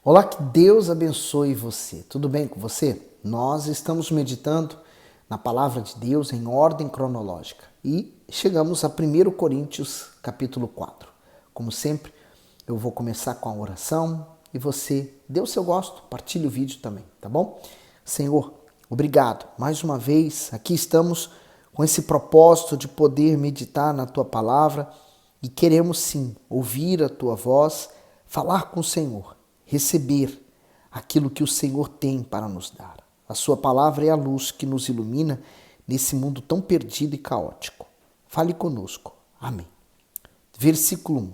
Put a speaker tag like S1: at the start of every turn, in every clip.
S1: Olá, que Deus abençoe você. Tudo bem com você? Nós estamos meditando na palavra de Deus em ordem cronológica e chegamos a 1 Coríntios capítulo 4. Como sempre, eu vou começar com a oração e você dê o seu gosto, partilhe o vídeo também, tá bom? Senhor, obrigado. Mais uma vez, aqui estamos com esse propósito de poder meditar na Tua palavra e queremos sim ouvir a Tua voz, falar com o Senhor, receber aquilo que o Senhor tem para nos dar. A Sua palavra é a luz que nos ilumina nesse mundo tão perdido e caótico. Fale conosco. Amém. Versículo 1.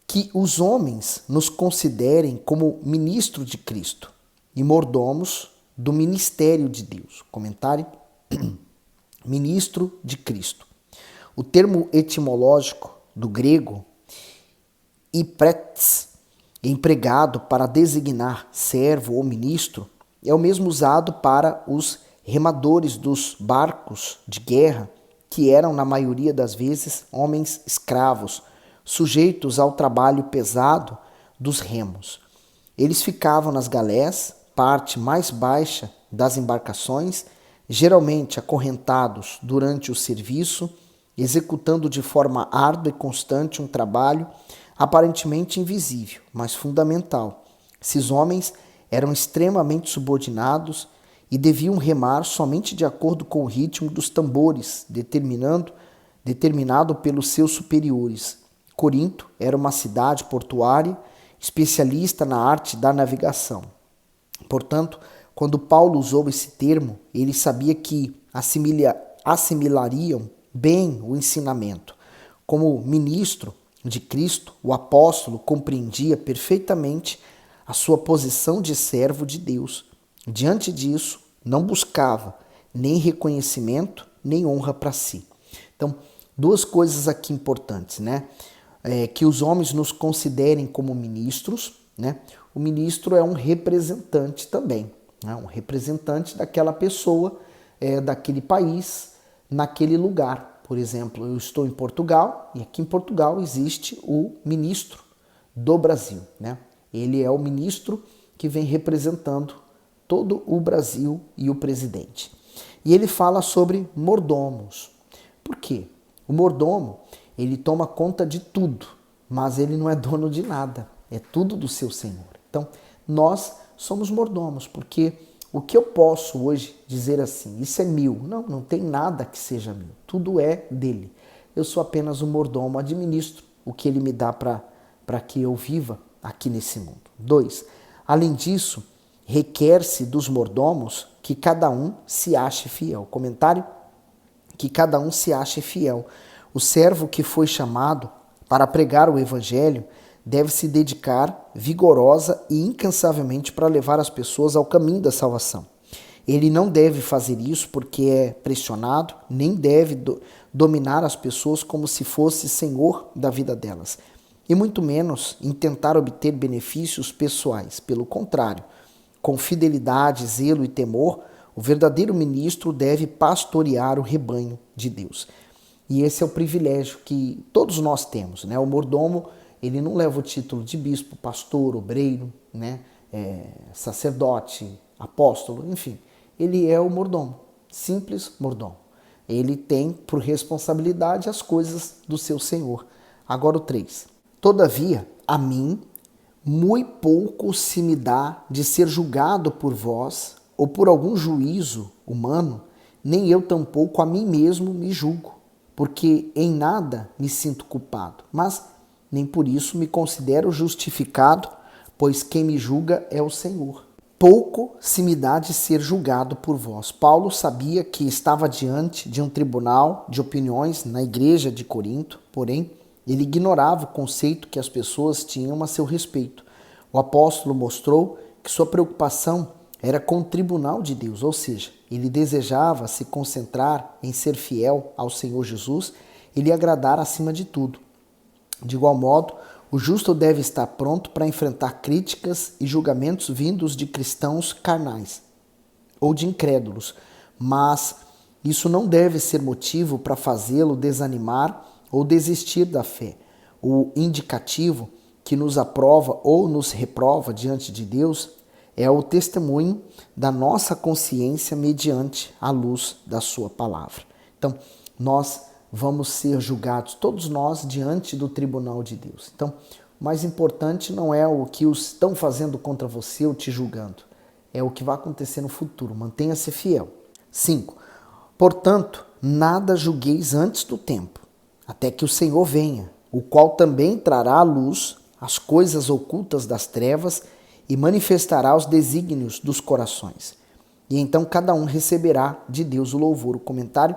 S1: Que os homens nos considerem como ministro de Cristo e mordomos do ministério de Deus. Comentário: ministro de Cristo. O termo etimológico do grego ipretes, empregado para designar servo ou ministro, é o mesmo usado para os remadores dos barcos de guerra, que eram, na maioria das vezes, homens escravos, sujeitos ao trabalho pesado dos remos. Eles ficavam nas galés, parte mais baixa das embarcações, geralmente acorrentados durante o serviço, executando de forma árdua e constante um trabalho aparentemente invisível, mas fundamental. Esses homens eram extremamente subordinados e deviam remar somente de acordo com o ritmo dos tambores, determinado pelos seus superiores. Corinto era uma cidade portuária, especialista na arte da navegação. Portanto, quando Paulo usou esse termo, ele sabia que assimilariam bem o ensinamento. Como ministro de Cristo, o apóstolo compreendia perfeitamente a sua posição de servo de Deus. Diante disso, não buscava nem reconhecimento, nem honra para si. Então, duas coisas aqui importantes, né? Que os homens nos considerem como ministros, né? O ministro é um representante também, né? Um representante daquela pessoa, daquele país, naquele lugar. Por exemplo, eu estou em Portugal e aqui em Portugal existe o ministro do Brasil, né? Ele é o ministro que vem representando todo o Brasil e o presidente. E ele fala sobre mordomos. Por quê? O mordomo, ele toma conta de tudo, mas ele não é dono de nada. É tudo do seu Senhor. Então, nós somos mordomos, porque o que eu posso hoje dizer assim, isso é meu? Não tem nada que seja meu. Tudo é dele. Eu sou apenas um mordomo, administro o que ele me dá para que eu viva aqui nesse mundo. 2. Além disso, requer-se dos mordomos que cada um se ache fiel. Comentário: que cada um se ache fiel. O servo que foi chamado para pregar o evangelho deve se dedicar vigorosa e incansavelmente para levar as pessoas ao caminho da salvação. Ele não deve fazer isso porque é pressionado, nem deve dominar as pessoas como se fosse senhor da vida delas, e muito menos em tentar obter benefícios pessoais. Pelo contrário, com fidelidade, zelo e temor, o verdadeiro ministro deve pastorear o rebanho de Deus. E esse é o privilégio que todos nós temos, né? O mordomo, ele não leva o título de bispo, pastor, obreiro, né? Sacerdote, apóstolo, enfim. Ele é o mordomo, simples mordomo. Ele tem por responsabilidade as coisas do seu Senhor. Agora o 3. Todavia, a mim, muito pouco se me dá de ser julgado por vós ou por algum juízo humano, nem eu tampouco a mim mesmo me julgo, porque em nada me sinto culpado, mas nem por isso me considero justificado, pois quem me julga é o Senhor. Pouco se me dá de ser julgado por vós. Paulo sabia que estava diante de um tribunal de opiniões na igreja de Corinto, porém, ele ignorava o conceito que as pessoas tinham a seu respeito. O apóstolo mostrou que sua preocupação era com o tribunal de Deus, ou seja, ele desejava se concentrar em ser fiel ao Senhor Jesus e lhe agradar acima de tudo. De igual modo, o justo deve estar pronto para enfrentar críticas e julgamentos vindos de cristãos carnais ou de incrédulos, mas isso não deve ser motivo para fazê-lo desanimar ou desistir da fé. O indicativo que nos aprova ou nos reprova diante de Deus é o testemunho da nossa consciência mediante a luz da sua palavra. Então, nós vamos ser julgados, todos nós, diante do tribunal de Deus. Então, o mais importante não é o que estão fazendo contra você ou te julgando, é o que vai acontecer no futuro. Mantenha-se fiel. 5. Portanto, nada julgueis antes do tempo, até que o Senhor venha, o qual também trará à luz as coisas ocultas das trevas e manifestará os desígnios dos corações. E então cada um receberá de Deus o louvor. O comentário: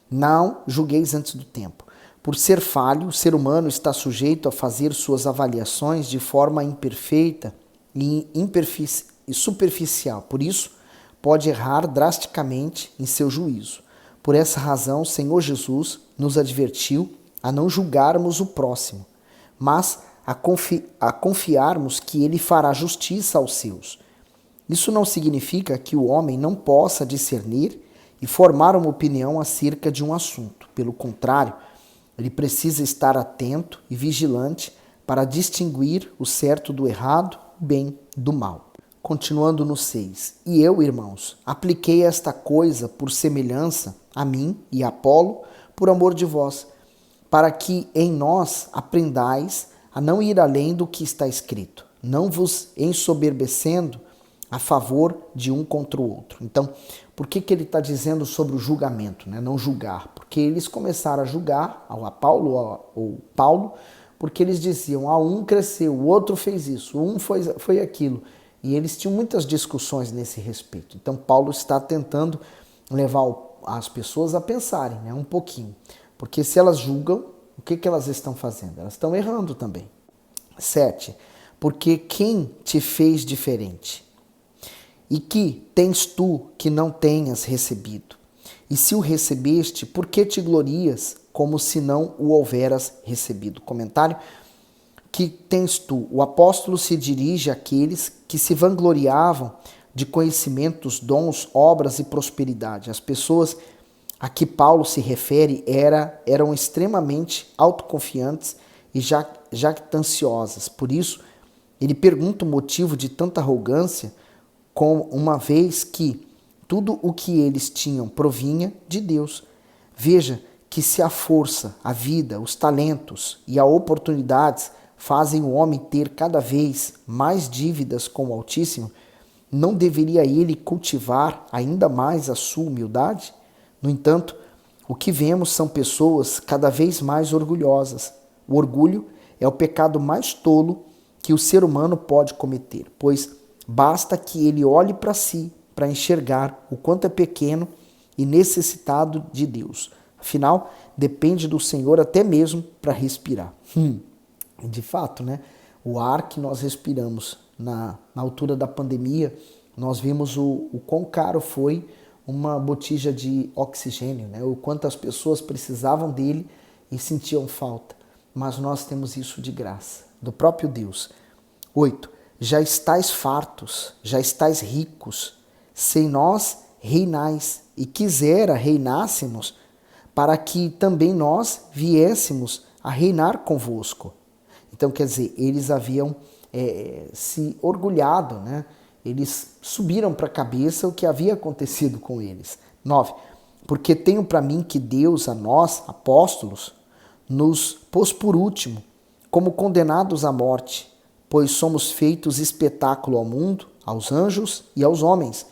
S1: não julgueis antes do tempo. Por ser falho, o ser humano está sujeito a fazer suas avaliações de forma imperfeita e superficial. Por isso, pode errar drasticamente em seu juízo. Por essa razão, o Senhor Jesus nos advertiu a não julgarmos o próximo, mas a confiarmos que ele fará justiça aos seus. Isso não significa que o homem não possa discernir e formar uma opinião acerca de um assunto. Pelo contrário, ele precisa estar atento e vigilante para distinguir o certo do errado, o bem do mal. Continuando no 6. E eu, irmãos, apliquei esta coisa por semelhança a mim e a Apolo, por amor de vós, para que em nós aprendais a não ir além do que está escrito, não vos ensoberbecendo a favor de um contra o outro. Então, por que ele está dizendo sobre o julgamento, né? Não julgar? Porque eles começaram a julgar a Paulo, porque eles diziam, um cresceu, o outro fez isso, um foi aquilo. E eles tinham muitas discussões nesse respeito. Então, Paulo está tentando levar as pessoas a pensarem, né, um pouquinho. Porque se elas julgam, o que elas estão fazendo? Elas estão errando também. 7. Porque quem te fez diferente? E que tens tu que não tenhas recebido? E se o recebeste, por que te glorias como se não o houveras recebido? Comentário: que tens tu? O apóstolo se dirige àqueles que se vangloriavam de conhecimentos, dons, obras e prosperidade. As pessoas a que Paulo se refere eram extremamente autoconfiantes e jactanciosas. Por isso, ele pergunta o motivo de tanta arrogância, uma vez que tudo o que eles tinham provinha de Deus. Veja que se a força, a vida, os talentos e as oportunidades fazem o homem ter cada vez mais dívidas com o Altíssimo, não deveria ele cultivar ainda mais a sua humildade? No entanto, o que vemos são pessoas cada vez mais orgulhosas. O orgulho é o pecado mais tolo que o ser humano pode cometer, pois basta que ele olhe para si para enxergar o quanto é pequeno e necessitado de Deus. Afinal, depende do Senhor até mesmo para respirar. De fato, né? O ar que nós respiramos na altura da pandemia, nós vimos o quão caro foi uma botija de oxigênio, né? O quanto as pessoas precisavam dele e sentiam falta. Mas nós temos isso de graça, do próprio Deus. 8. Já estáis fartos, já estáis ricos, sem nós reinais, e quisera reinássemos, para que também nós viéssemos a reinar convosco. Então, quer dizer, eles haviam se orgulhado, né? Eles subiram para a cabeça o que havia acontecido com eles. 9. Porque tenho para mim que Deus, a nós, apóstolos, nos pôs por último, como condenados à morte, pois somos feitos espetáculo ao mundo, aos anjos e aos homens.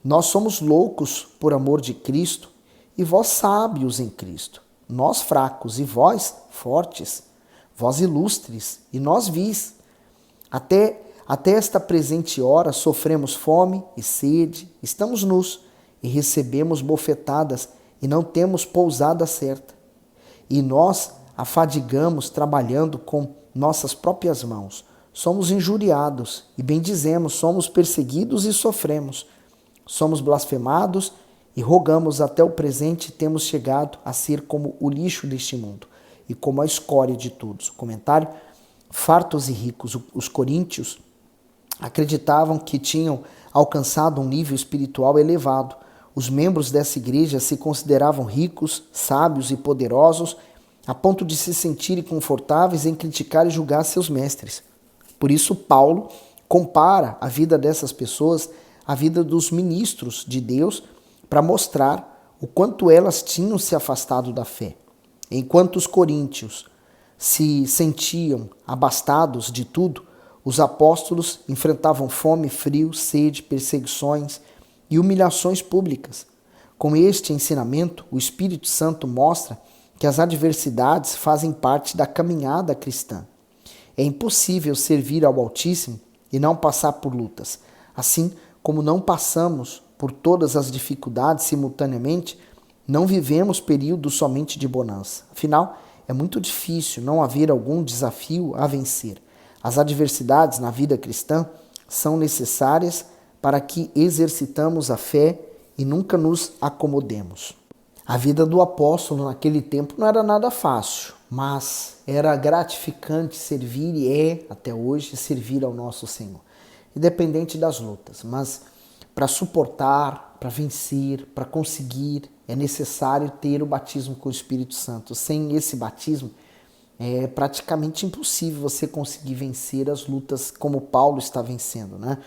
S1: Nós somos loucos por amor de Cristo, e vós sábios em Cristo. Nós fracos e vós fortes. Vós ilustres e nós vis. Até esta presente hora sofremos fome e sede, estamos nus e recebemos bofetadas e não temos pousada certa. E nós afadigamos trabalhando com nossas próprias mãos. Somos injuriados e bendizemos, somos perseguidos e sofremos. Somos blasfemados e rogamos até o presente temos chegado a ser como o lixo deste mundo e como a escória de todos. Comentário: fartos e ricos. Os coríntios acreditavam que tinham alcançado um nível espiritual elevado. Os membros dessa igreja se consideravam ricos, sábios e poderosos a ponto de se sentirem confortáveis em criticar e julgar seus mestres. Por isso, Paulo compara a vida dessas pessoas à vida dos ministros de Deus para mostrar o quanto elas tinham se afastado da fé. Enquanto os coríntios se sentiam abastados de tudo, os apóstolos enfrentavam fome, frio, sede, perseguições e humilhações públicas. Com este ensinamento, o Espírito Santo mostra que as adversidades fazem parte da caminhada cristã. É impossível servir ao Altíssimo e não passar por lutas. Assim como não passamos por todas as dificuldades simultaneamente, não vivemos períodos somente de bonança. Afinal, é muito difícil não haver algum desafio a vencer. As adversidades na vida cristã são necessárias para que exercitamos a fé e nunca nos acomodemos. A vida do apóstolo naquele tempo não era nada fácil, mas era gratificante servir e é, até hoje, servir ao nosso Senhor, independente das lutas. Mas para suportar, para vencer, para conseguir, é necessário ter o batismo com o Espírito Santo. Sem esse batismo, é praticamente impossível você conseguir vencer as lutas como Paulo está vencendo, né?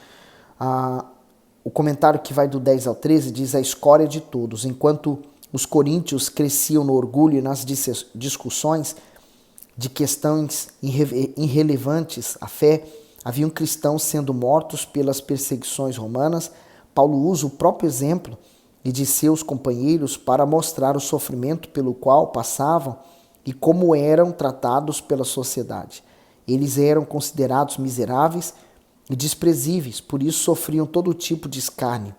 S1: O comentário que vai do 10 ao 13 diz: a escória de todos. Enquanto os coríntios cresciam no orgulho e nas discussões de questões irrelevantes à fé, haviam cristãos sendo mortos pelas perseguições romanas. Paulo usa o próprio exemplo e de seus companheiros para mostrar o sofrimento pelo qual passavam e como eram tratados pela sociedade. Eles eram considerados miseráveis e desprezíveis, por isso sofriam todo tipo de escárnio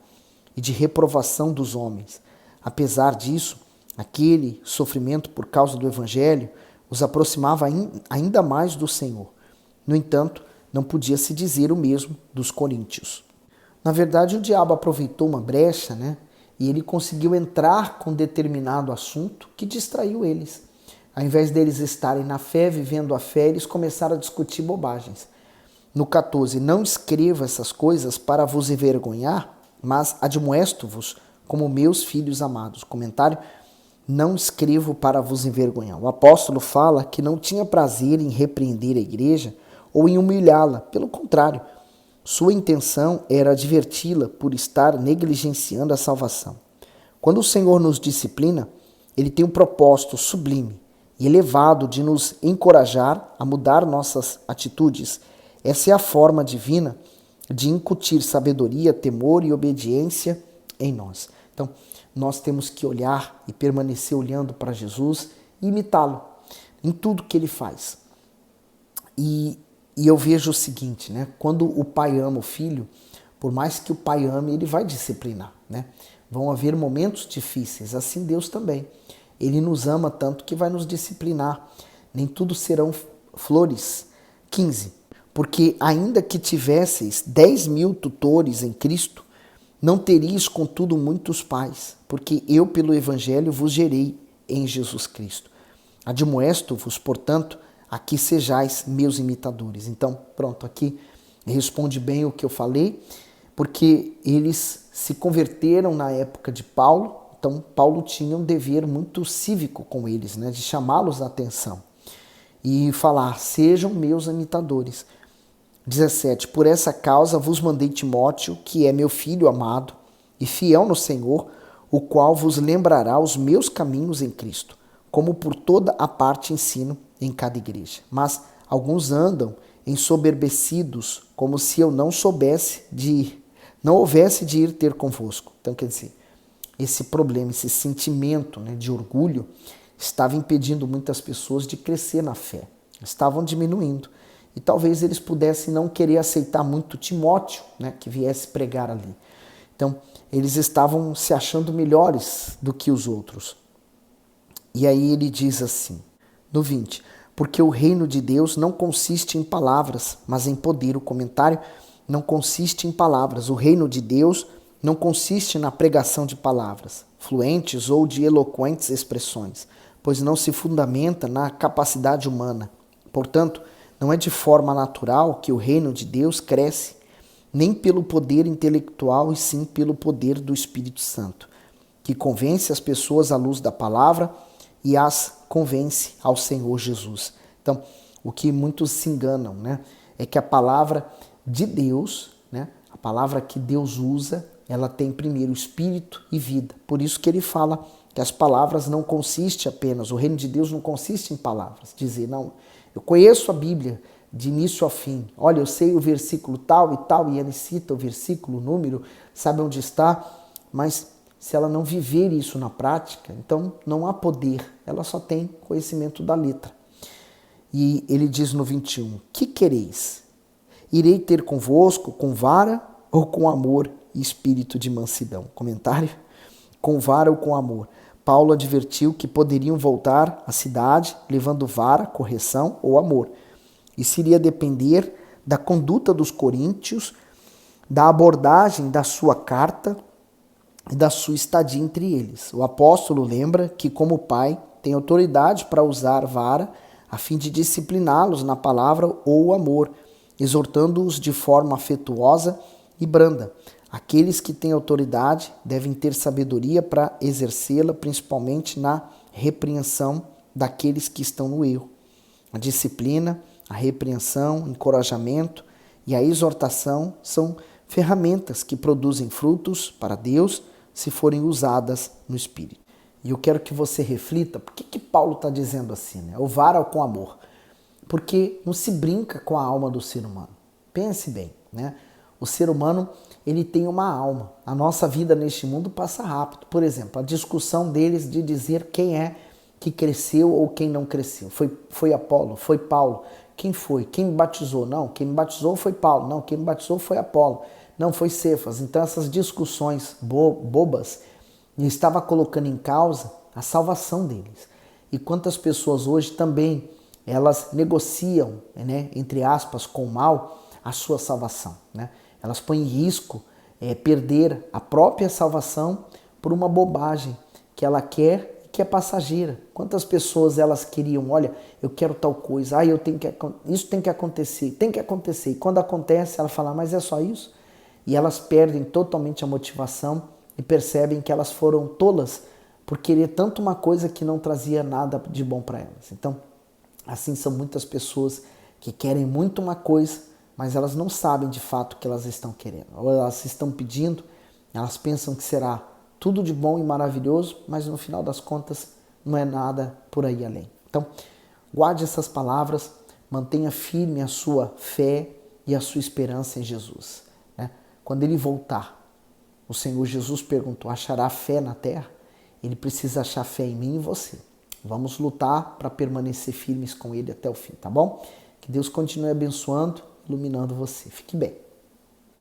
S1: e de reprovação dos homens. Apesar disso, aquele sofrimento por causa do Evangelho os aproximava ainda mais do Senhor. No entanto, não podia se dizer o mesmo dos coríntios. Na verdade, o diabo aproveitou uma brecha, né? E ele conseguiu entrar com determinado assunto que distraiu eles. Ao invés deles estarem na fé, vivendo a fé, eles começaram a discutir bobagens. No 14, não escrevo essas coisas para vos envergonhar, mas admoesto-vos como meus filhos amados. Comentário: não escrevo para vos envergonhar. O apóstolo fala que não tinha prazer em repreender a igreja ou em humilhá-la. Pelo contrário, sua intenção era adverti-la por estar negligenciando a salvação. Quando o Senhor nos disciplina, Ele tem um propósito sublime e elevado de nos encorajar a mudar nossas atitudes. Essa é a forma divina de incutir sabedoria, temor e obediência em nós. Então, nós temos que olhar e permanecer olhando para Jesus e imitá-lo em tudo que Ele faz. E eu vejo o seguinte, né? Quando o pai ama o filho, por mais que o pai ame, ele vai disciplinar, né? Vão haver momentos difíceis, assim Deus também. Ele nos ama tanto que vai nos disciplinar. Nem tudo serão flores. 15. Porque ainda que tivesseis 10.000 tutores em Cristo, não teríeis contudo muitos pais, porque eu pelo Evangelho vos gerei em Jesus Cristo. Admoesto-vos, portanto, a que sejais meus imitadores. Então, pronto, aqui responde bem o que eu falei, porque eles se converteram na época de Paulo. Então, Paulo tinha um dever muito cívico com eles, né, de chamá-los a atenção e falar: sejam meus imitadores. 17. Por essa causa vos mandei Timóteo, que é meu filho amado e fiel no Senhor, o qual vos lembrará os meus caminhos em Cristo, como por toda a parte ensino em cada igreja. Mas alguns andam ensoberbecidos, como se eu não houvesse de ir ter convosco. Então, quer dizer, esse problema, esse sentimento, né, de orgulho estava impedindo muitas pessoas de crescer na fé. Estavam diminuindo. E talvez eles pudessem não querer aceitar muito Timóteo, né, que viesse pregar ali. Então, eles estavam se achando melhores do que os outros. E aí ele diz assim, no 20, porque o reino de Deus não consiste em palavras, mas em poder. O comentário: não consiste em palavras. O reino de Deus não consiste na pregação de palavras fluentes ou de eloquentes expressões, pois não se fundamenta na capacidade humana. Portanto, não é de forma natural que o reino de Deus cresce, nem pelo poder intelectual, e sim pelo poder do Espírito Santo, que convence as pessoas à luz da palavra e as convence ao Senhor Jesus. Então, o que muitos se enganam, né, é que a palavra de Deus, né, a palavra que Deus usa, ela tem primeiro espírito e vida. Por isso que ele fala que as palavras não consistem apenas, o reino de Deus não consiste em palavras. Dizer, não, eu conheço a Bíblia de início ao fim. Olha, eu sei o versículo tal e tal, e ele cita o versículo, o número, sabe onde está, mas se ela não viver isso na prática, então não há poder, ela só tem conhecimento da letra. E ele diz no 21, que quereis? Irei ter convosco com vara ou com amor e espírito de mansidão? Comentário, com vara ou com amor? Paulo advertiu que poderiam voltar à cidade levando vara, correção ou amor. Isso iria depender da conduta dos coríntios, da abordagem da sua carta e da sua estadia entre eles. O apóstolo lembra que, como pai, tem autoridade para usar vara a fim de discipliná-los na palavra ou amor, exortando-os de forma afetuosa e branda. Aqueles que têm autoridade devem ter sabedoria para exercê-la, principalmente na repreensão daqueles que estão no erro. A disciplina, a repreensão, o encorajamento e a exortação são ferramentas que produzem frutos para Deus se forem usadas no Espírito. E eu quero que você reflita, por que Paulo está dizendo assim, né? O vara com amor. Porque não se brinca com a alma do ser humano. Pense bem, né? O ser humano, ele tem uma alma. A nossa vida neste mundo passa rápido. Por exemplo, a discussão deles de dizer quem é que cresceu ou quem não cresceu. Foi Apolo? Foi Paulo? Quem foi? Quem me batizou? Não, quem me batizou foi Paulo. Não, quem me batizou foi Apolo. Não, foi Cefas. Então essas discussões bobas estava colocando em causa a salvação deles. E quantas pessoas hoje também, elas negociam, né, entre aspas, com o mal, a sua salvação, né? Elas põem em risco perder a própria salvação por uma bobagem que ela quer e que é passageira. Quantas pessoas elas queriam, olha, eu quero tal coisa, isso tem que acontecer. E quando acontece, ela fala, mas é só isso? E elas perdem totalmente a motivação e percebem que elas foram tolas por querer tanto uma coisa que não trazia nada de bom para elas. Então, assim são muitas pessoas que querem muito uma coisa, mas elas não sabem de fato o que elas estão querendo. Ou elas estão pedindo, elas pensam que será tudo de bom e maravilhoso, mas no final das contas não é nada por aí além. Então, guarde essas palavras, mantenha firme a sua fé e a sua esperança em Jesus, né? Quando ele voltar, o Senhor Jesus perguntou, achará fé na terra? Ele precisa achar fé em mim e em você. Vamos lutar para permanecer firmes com ele até o fim, tá bom? Que Deus continue abençoando, iluminando você. Fique bem.